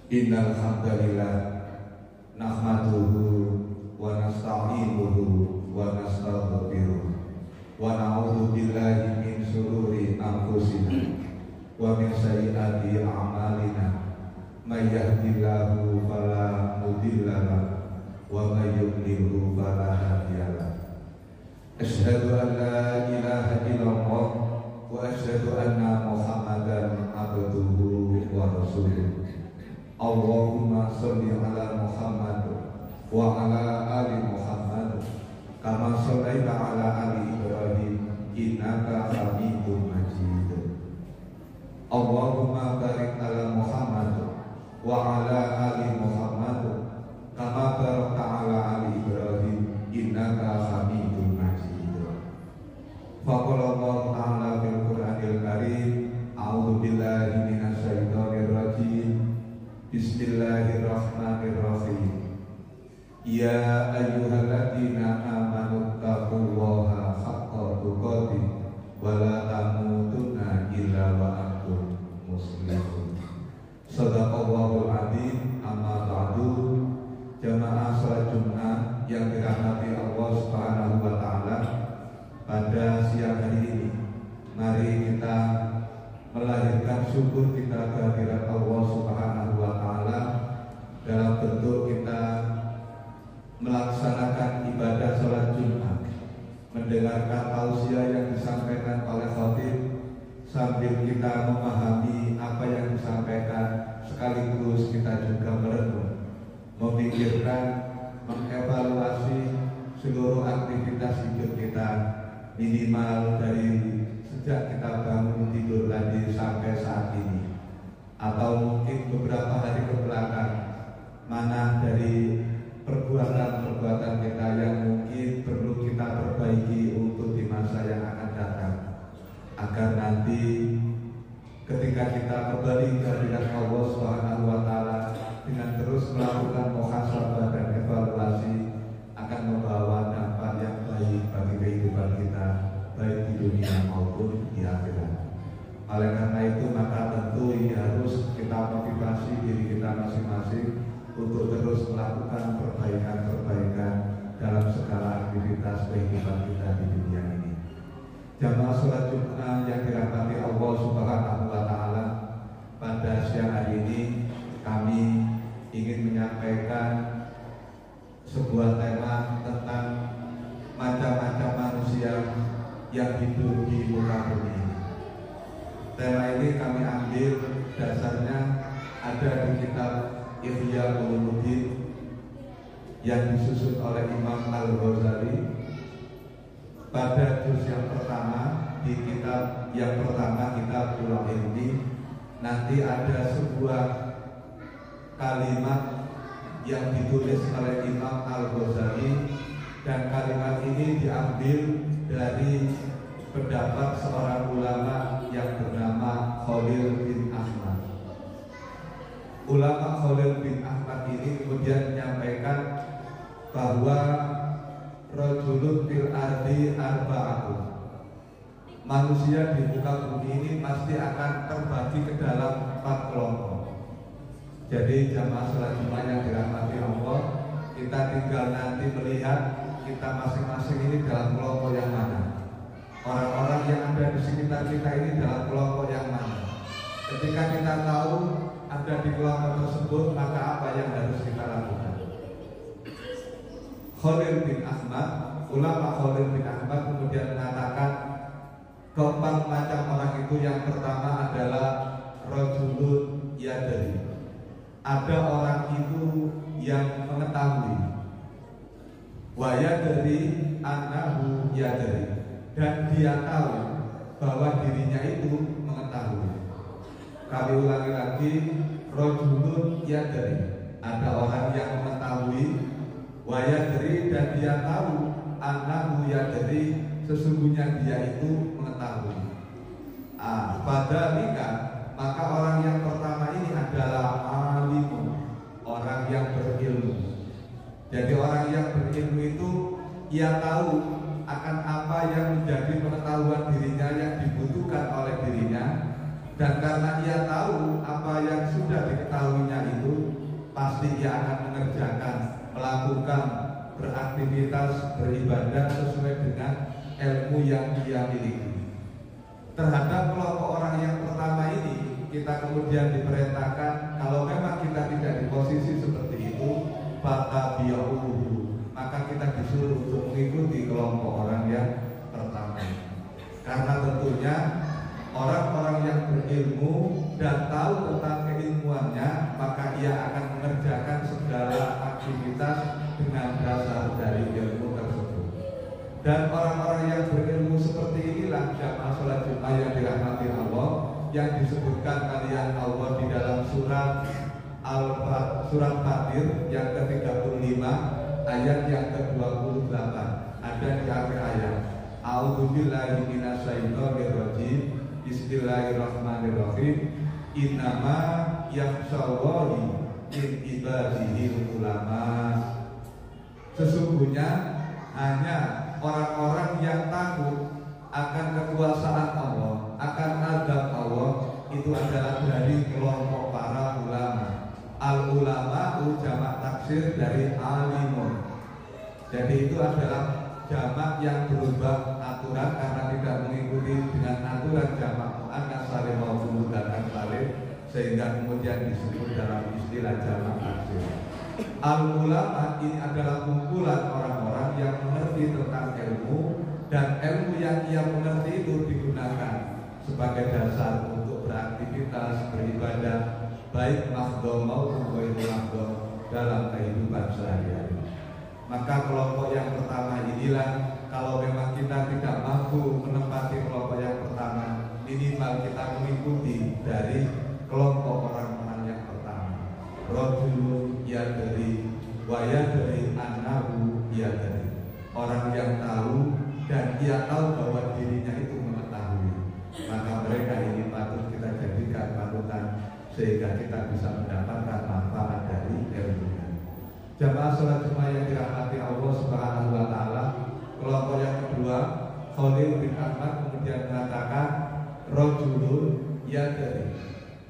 Innal hamdalillah nahmaduhu wa nasta'inuhu wa nastaghfiruh wa na'udzu billahi min shururi anfusina wa min sayyiati a'malina may yahdihillahu fala mudilla lahu wa may yudlilhu fala hadiya lahu. Asyhadu an la ilaha illallah wa asyhadu anna Muhammadan abduhu wa rasuluh. Allahumma sholli ala Muhammad wa ala ali Muhammad kama shallaita ala ali Ibrahim innaka Hamidum Majid. Allahumma barik ala Muhammad wa ala ali Muhammad kama barakta ala ali Ibrahim innaka Hamidum Majid. Faqala Allah ta'ala fil Qur'anil Karim, a'udzu billahi minasy syaithanir rajim. Bismillahirrahmanirrahim. Ya ayyuhalladzina amanu taqullaha haqqa tuqatih wa la tamutunna illa wa antum muslimun. Shadaqallahul adzim. Amma ba'du. Jamaah salat Jumat yang dirahmati Allah Subhanahu wa taala, pada siang hari ini mari kita melahirkan syukur kita kehadirat Allah Subhanahu wa taala dalam bentuk kita melaksanakan ibadah salat Jumat, mendengarkan tausiah yang disampaikan oleh khatib sambil kita memahami apa yang disampaikan, sekaligus kita juga merenung, memikirkan, mengevaluasi seluruh aktivitas hidup kita, minimal dari sejak kita bangun tidur tadi sampai saat ini, atau mungkin beberapa hari kebelakang, mana dari perbuatan-perbuatan kita yang mungkin perlu kita perbaiki untuk di masa yang akan datang, agar nanti ketika kita kembali ke hadirat Allah Subhanahu wa taala dengan terus melakukan muhasabah dan evaluasi akan membawa dampak yang baik bagi kehidupan kita, baik di dunia maupun di akhirat. Oleh karena itu maka tentu ini harus kita motivasi diri kita masing-masing untuk terus melakukan perbaikan-perbaikan dalam segala aktivitas kehidupan kita di dunia ini. Jamaah salat Jumat yang dirahmati Allah Subhanahu wa taala, pada siang hari ini kami ingin menyampaikan sebuah tema tentang macam-macam manusia yang hidup di muka bumi ini. Tema ini kami ambil dasarnya ada di kitab Ihya Ulumuddin yang disusun oleh Imam Al-Ghazali. Pada juz yang pertama, di kitab yang pertama, kitab Al-Ilmi, nanti ada sebuah kalimat yang ditulis oleh Imam Al-Ghazali, dan kalimat ini diambil dari pendapat seorang ulama yang bernama Khalil bin Ahmad. Ulama Khalil bin Ahmad ini kemudian menyampaikan bahwa rajulun fil ardi arba'atun, manusia di muka bumi ini pasti akan terbagi ke dalam 4 kelompok. Jadi jamaah salat Jumat yang dirahmati Allah, kita tinggal nanti melihat kita masing-masing ini dalam kelompok yang mana. Orang-orang yang ada di sekitar kita ini dalam kelompok yang mana. Ketika kita tahu ada di kelompok tersebut, maka apa yang harus kita lakukan? Khalil bin Ahmad, ulama Khalil bin Ahmad kemudian mengatakan keempat macam orang itu, yang pertama adalah rajulun yadri, ada orang itu yang mengetahui, wa yadri annahu yadri, dan dia tahu bahwa dirinya itu mengetahui. Kami ulangi lagi, rajulun yadri, ada orang yang mengetahui, wa yadri, dan dia tahu, annahu yadri, sesungguhnya dia itu mengetahui. Fadzalika, maka orang yang pertama ini adalah alimun, orang yang berilmu. Jadi orang yang berilmu itu ia tahu akan apa yang menjadi pengetahuan dirinya yang dibutuhkan oleh dirinya, dan karena ia tahu apa yang sudah diketahuinya itu, pasti ia akan mengerjakan, melakukan beraktivitas, beribadah sesuai dengan ilmu yang ia miliki. Terhadap kelompok orang yang pertama ini, kita kemudian diperintahkan kalau memang kita tidak di posisi seperti itu, maka kita disuruh untuk mengikuti kelompok orang yang pertama. Karena tentunya orang-orang yang berilmu dan tahu tentang keilmuannya, maka ia akan mengerjakan segala aktivitas dengan dasar dari ilmu tersebut. Dan orang-orang yang berilmu seperti inilah jamaah sholat Jumat yang dirahmati Allah, yang disebutkan kalian Allah di dalam surat Fatir yang ke-35 ayat yang ke-28. Ada di akhir ayat, A'udzubillahi minasyaitonir rajim, Bismillahirrahmanirrahim. Innama yakhshallahi min ibadihi ulama. Sesungguhnya hanya orang-orang yang takut akan kekuasaan Allah, akan azab Allah, itu adalah dari kelompok para ulama. Al-ulama jamak taksir dari alimun. Jadi itu adalah jamak yang berubah aturan karena tidak mengikuti dengan aturan jamak muannats salim maupun mudzakkar salim, sehingga kemudian disebut dalam istilah jamak taksir. Al-ulama ini adalah kumpulan orang-orang yang mengerti tentang ilmu, dan ilmu yang ia mengerti itu digunakan sebagai dasar untuk beraktivitas, beribadah, baik mahdhom maupun ghairu mahdhom dalam kehidupan sehari-hari. Maka kelompok yang pertama inilah, kalau memang kita tidak mampu menempati kelompok yang pertama, minimal kita mengikuti dari kelompok orang-orang yang pertama. Rajulun yadri wa yadri annahu yadri. Orang yang tahu dan ia tahu bahwa dirinya itu mengetahui, maka mereka ini patut kita jadikan panutan sehingga kita bisa mendapatkan manfaat dari ilmunya. Jamaah sholat Jumat yang dirahmati Allah Subhanahu wa Ta'ala, kelompok yang kedua, Khalil bin Ahmad kemudian mengatakan, rajulun yadri.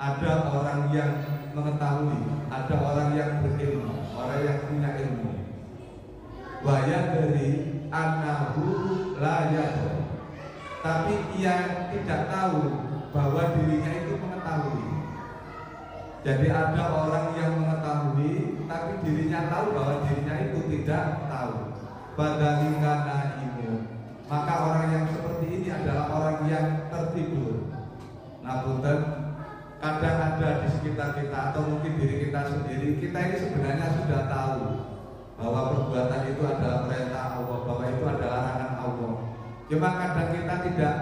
Ada orang yang mengetahui, ada orang yang berilmu, orang yang punya ilmu. Wa yadri annahu la yadri. Tapi ia tidak tahu bahwa dirinya itu mengetahui. Jadi ada orang yang mengetahui tapi dirinya tahu bahwa dirinya itu tidak tahu. Badalika naimu. Maka orang yang seperti ini adalah orang yang tertidur. Napunten, kadang ada di sekitar kita atau mungkin diri kita sendiri, kita ini sebenarnya sudah tahu bahwa perbuatan itu adalah perintah Allah, bahwa itu adalah larangan Allah. Cuma kadang kita tidak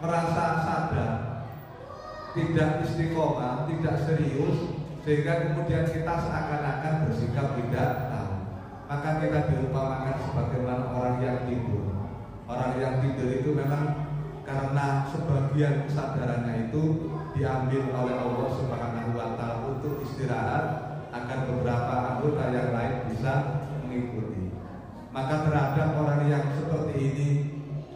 merasa sadar, tidak istiqomah, tidak serius, sehingga kemudian kita seakan-akan bersikap tidak tahu. Maka kita diumpamakan sebagaimana orang yang tidur. Orang yang tidur itu memang karena sebagian kesadarannya itu diambil oleh Allah Subhanahu wa Ta'ala untuk istirahat, agar beberapa anggota yang lain bisa mengikuti. Maka terhadap orang yang seperti ini,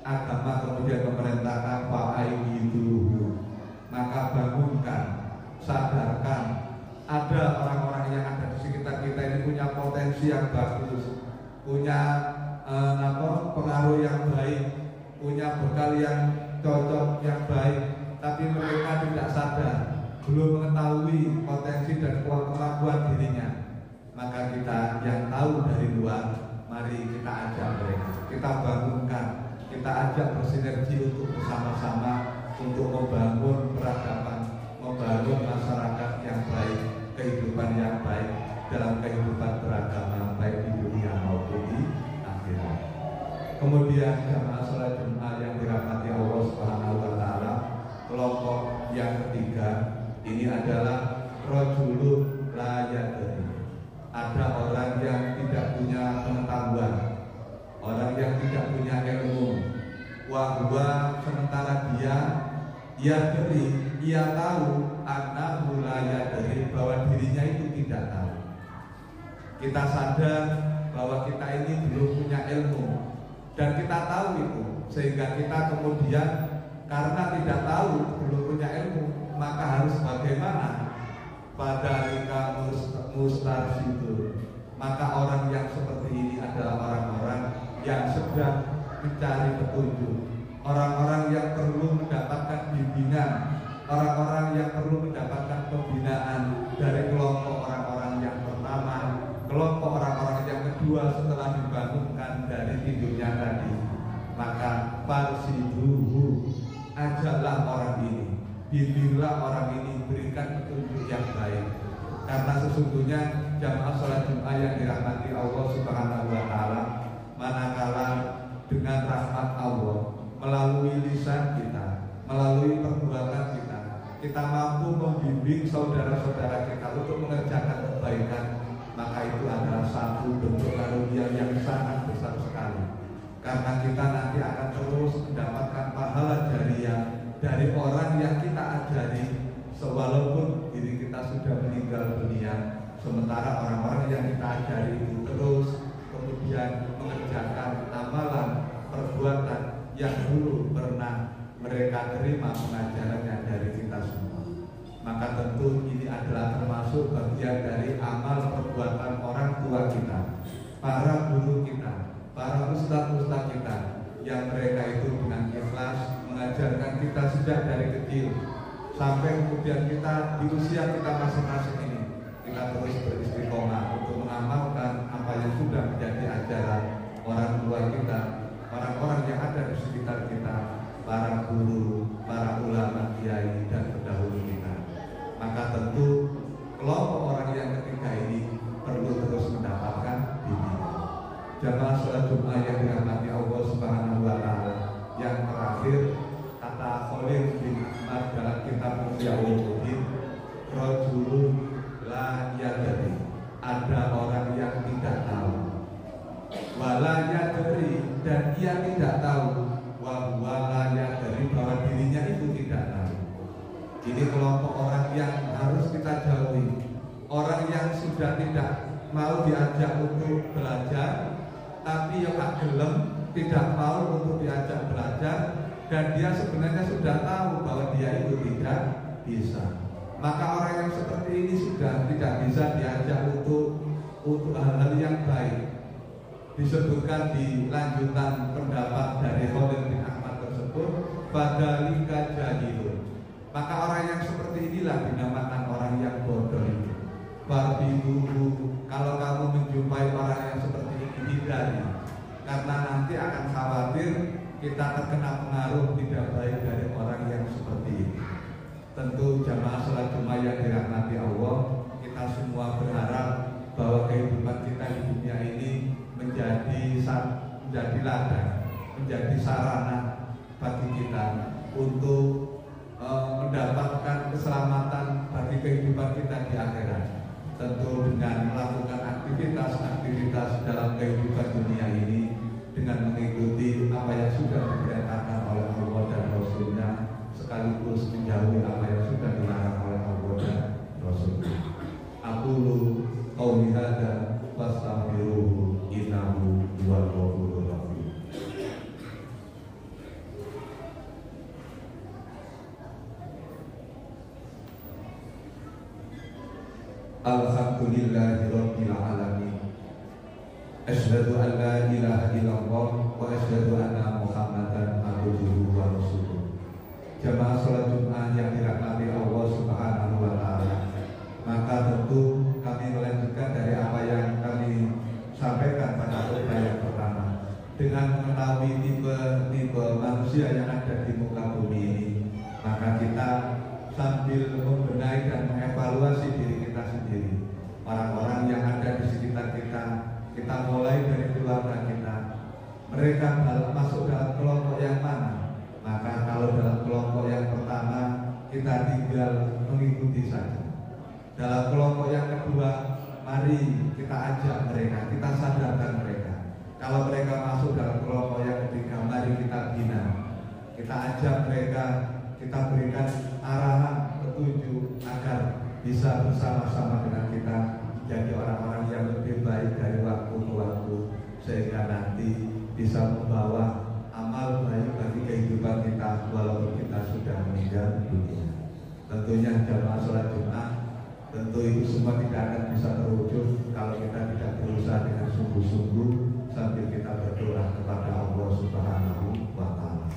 agama kemudian memerintahkan fa'aiduhu, maka bangunkan, sadarkan. Ada orang-orang yang ada di sekitar kita ini punya potensi yang bagus, punya pengaruh yang baik, punya bekal yang cocok yang baik, tapi mereka tidak sadar, belum mengetahui potensi dan kemampuan dirinya. Maka kita yang tahu dari luar, mari kita ajak mereka, kita bangunkan, kita ajak bersinergi untuk bersama-sama untuk membangun peradaban, membangun masyarakat yang baik, kehidupan yang baik dalam kehidupan beragama, baik di dunia maupun di akhirat. Kemudian jamaah sholat Jumat yang dirahmati Allah Subhanahu wa Ta'ala, kelompok yang ketiga ini adalah rajulun la yadri. Ada orang yang tidak punya pengetahuan, orang yang tidak punya ilmu. Wahwa, sementara dia yadri, ia tahu, annahu la yadri, bahwa dirinya itu tidak tahu. Kita sadar bahwa kita ini belum punya ilmu, dan kita tahu itu, sehingga kita kemudian karena tidak tahu, belum punya ilmu, maka harus bagaimana? Padalika mustarsyidun. Maka orang yang seperti ini adalah orang-orang yang sedang mencari petunjuk, orang-orang yang perlu mendapatkan bimbingan, orang-orang yang perlu mendapatkan pembinaan dari kelompok orang-orang yang pertama, kelompok orang-orang yang kedua setelah dibangunkan dari tidurnya tadi. Maka farsiduhu, ajaklah orang ini, bimbinglah orang ini, berikan petunjuk yang baik. Karena sesungguhnya jamaah sholat Jumat yang dirahmati Allah Subhanahu wa Ta'ala, manakala dengan rahmat Allah melalui lisan kita, melalui perbuatan kita mampu membimbing saudara-saudara kita untuk mengerjakan kebaikan, maka itu adalah satu bentuk karunia yang sangat besar sekali. Karena kita nanti akan terus mendapatkan pahala jariah dari orang yang kita ajari, walaupun diri kita sudah meninggal dunia, sementara orang-orang yang kita ajari itu terus kemudian mengerjakan amalan perbuatan yang dulu pernah mereka terima pengajarannya dari kita semua. Maka tentu ini adalah termasuk bagian dari amal perbuatan orang tua kita, para guru kita, para ustadz-ustadz kita, yang mereka itu dengan ikhlas mengajarkan kita sejak dari kecil sampai kemudian kita di usia kita masing-masing ini, kita terus beristiqomah untuk mengamalkan apa yang sudah menjadi ajaran orang tua kita, orang-orang yang ada di sekitar kita, para guru, para ulama, kiai, dan pendahulu kita. Maka tentu kelompok orang yang ketiga ini perlu terus mendapatkan bimbingan. Jamaah sholat Jumat yang dirahmati Allah Subhanahu wa Ta'ala, yang terakhir kata Khalil bin Ahmad dalam kitab Muhya'uluddin, rajulun la yadri, ada orang yang tidak tahu, wala yadri, dan ia tidak tahu, wala yadri, bahwa dirinya itu tidak tahu. Ini kelompok orang yang harus kita jauhi, orang yang sudah tidak mau diajak untuk belajar, tapi yang gelem tidak mau untuk diajak belajar, dan dia sebenarnya sudah tahu bahwa dia itu tidak bisa. Maka orang yang seperti ini sudah tidak bisa diajak untuk hal-hal yang baik. Disebutkan di lanjutan pendapat dari Khalil bin Ahmad tersebut, badalika jahilun. Maka orang yang seperti inilah dinamakan orang yang bodoh itu. Barbibuhu, kalau kamu menjumpai orang yang seperti ini, hindari, karena nanti akan khawatir kita terkena pengaruh tidak baik dari orang yang seperti ini. Tentu jamaah sholat Jumat yang dirahmati Allah, kita semua berharap bahwa kehidupan kita di dunia ini menjadi ladang, menjadi sarana bagi kita untuk mendapatkan keselamatan bagi kehidupan kita di akhirat. Tentu dengan melakukan aktivitas-aktivitas dalam kehidupan dunia ini, dengan mengikuti apa yang sudah diperintahkan oleh Allah dan Rasulnya, sekaligus menjauhi apa yang sudah dilarang oleh Allah dan Rasulnya. Aqulu qauli hadza fastaghfiruhu innahu huwal ghafurur rahim. Alhamdulillahi rabbil alamin. Asyhadu an la ilaha illallah wa asyhadu anna Muhammadan abduhu wa rasuluh. Jamaah sholat Jumat yang dirahmati Allah Subhanahu wa Ta'ala, maka tentu kami melanjutkan dari apa yang kami sampaikan pada khutbah yang pertama. Dengan mengetahui tipe manusia yang ada di muka bumi ini, maka kita sambil membenahi dan mengevaluasi diri kita sendiri, orang-orang yang ada di sekitar kita mulai dari keluarga kita, mereka masuk dalam kelompok yang mana. Maka kalau dalam kelompok yang pertama, kita tinggal mengikuti saja. Dalam kelompok yang kedua, mari kita ajak mereka, kita sadarkan mereka. Kalau mereka masuk dalam kelompok yang ketiga, mari kita bina, kita ajak mereka, kita berikan arahan, petunjuk agar bisa bersama-sama dengan kita jadi orang-orang yang lebih baik dari waktu ke waktu, sehingga nanti bisa membawa amal baik bagi kehidupan kita walaupun kita sudah meninggal dunia. Tentunya jamaah sholat Jumat, tentu Tentu itu semua tidak akan bisa terwujud kalau kita tidak berusaha dengan sungguh-sungguh sambil kita berdoa kepada Allah Subhanahu wa Ta'ala.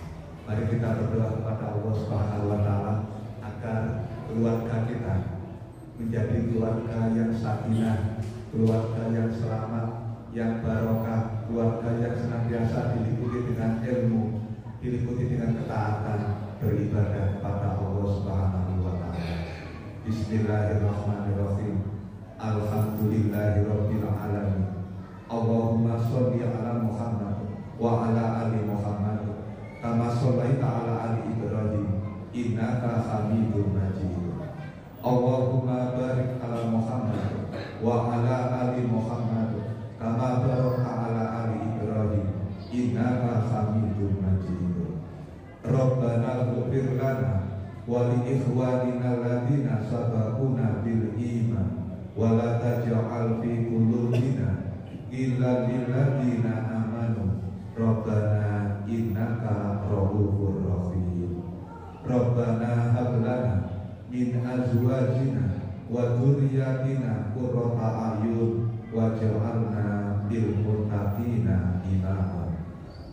Mari kita berdoa kepada Allah Subhanahu wa Ta'ala agar keluarga kita menjadi keluarga yang sakinah, keluarga yang selamat, yang barokah, keluarga yang senantiasa diliputi dengan ilmu, diliputi dengan ketaatan, beribadah kepada Allah Subhanahu wa Ta'ala. Bismillahirrahmanirrahim. Alhamdulillahirabbil alamin. Allahumma sholli ala Muhammad wa ala ali Muhammad kama shallaita ala ali Ibrahim innaka Hamidum Majid. Allahumma barik ala Muhammad wa ala ali Muhammad kama barakta ala ali Ibrahim innaka Hamidum Majid. Rabbana ighfir lana wa li ikhwanina alladziina sabaquna bil iman wa la taj'al fi qulubina ghillan lil ladziina amanu Rabbana innaka ra'ufur rahim. Rabbana hab lana min azwajina wa dzurriyyatina qurrata a'yun waj'alna lil muttaqina imama.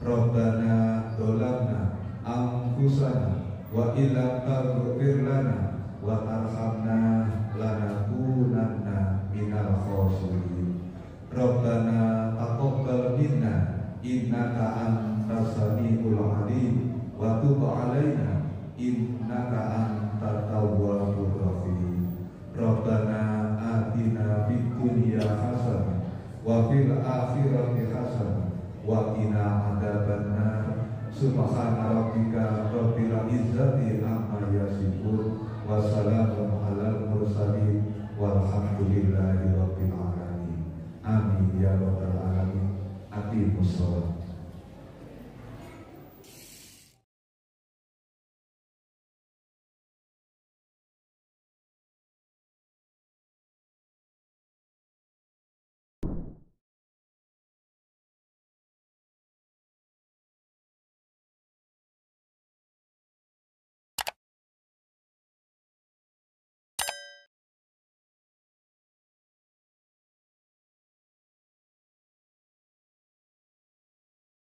Rabbana dzalamna anfusana wa illam taghfir lana wa tarhamna lanakunanna minal khasirin. Rabbana taqabbal minna innaka antas samiul alim wa tub alaina innaka antat tawwabur rahim. Rabbana atina fid dunya hasanah wa fil akhirati hasanah wa qina adzabannar. Subhana rabbika rabbil izzati amma yasifun wa salamun alal mursalin walhamdulillahi rabbil alamin. Amin ya rabbal alamin. Aqimus shalah.